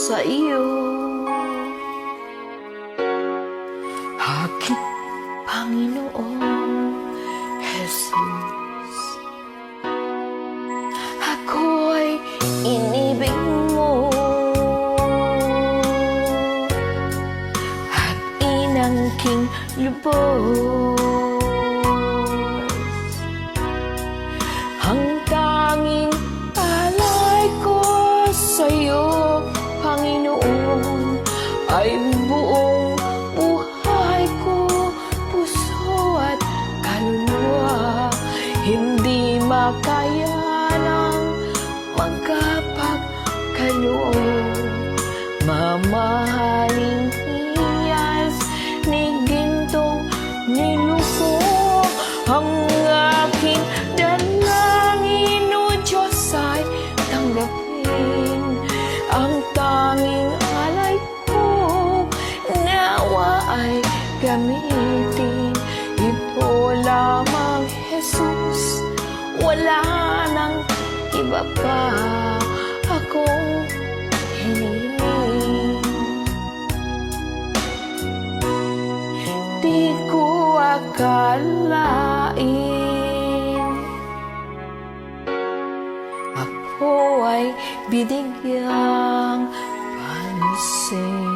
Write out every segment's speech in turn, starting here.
sa iyo. Aking Panginoong Jesus, ako'y inibig mo at inangking lubos. Ang tanging alay ko sa'yo, Panginoon, ay buong buhay ko, puso at kaluluwa. Hindi makaya ng magkapagkaloob. Mamahaling hiyas ni gintong niluko. Ang aking dalangin, O Diyos, ay tanggapin. Ang tanging alay ko, nawa ay gamitin. Ito lamang, Jesus, wala nang iba pa akong hinihiling. Di ko akalain ako ay binigyang pansin.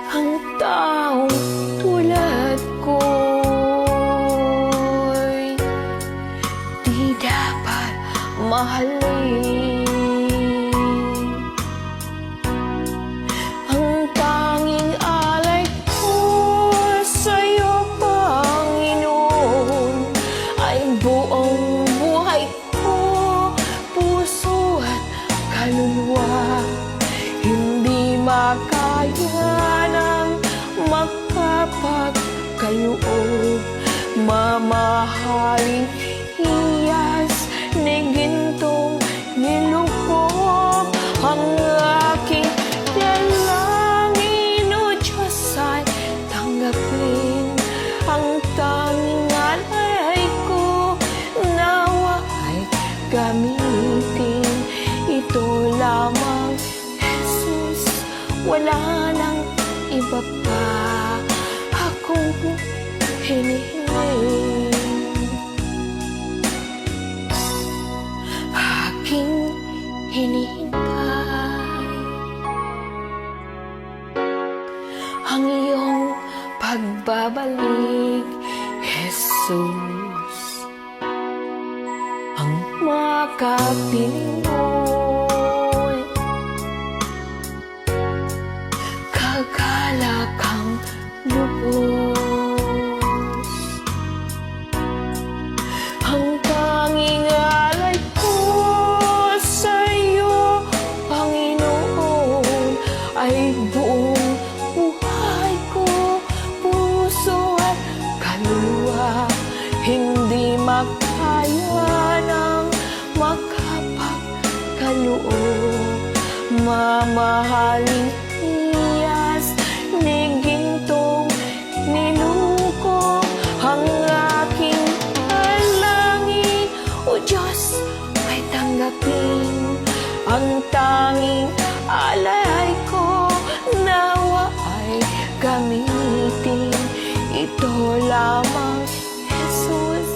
Ang taong tulad ko'y di dapat mahalin. Ang tanging alay ko sa'yo, Panginoon, ay buong buhay ko, puso at kaluluwa. Hindi makaya ng magkapagkaloob. Mamahaling hiyas ni gintong niluko. Ang aking dalangin, O Diyos, ay tanggapin. Ang tanging alay ko, nawa ay gamitin. Ito lamang, Jesus, wala nang iba pa akong hinihiling. Aking hinihintay ang iyong pagbabalik, Jesus. Ang makapiling mo'y kagalakang lubos. Ang tanging alay ko sa'yo, Panginoon, ay buong buhay ko, puso at kaluluwa. Hindi makaya ng makapagkaloob. Mamahaling hiyas ni gintong niluko. Ang aking dalangin, O Diyos, ay tanggapin. Ang tanging alay ko, nawa ay gamitin. Ito lamang, Jesus,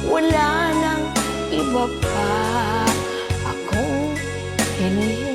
wala nang iba pa akong hinihiling.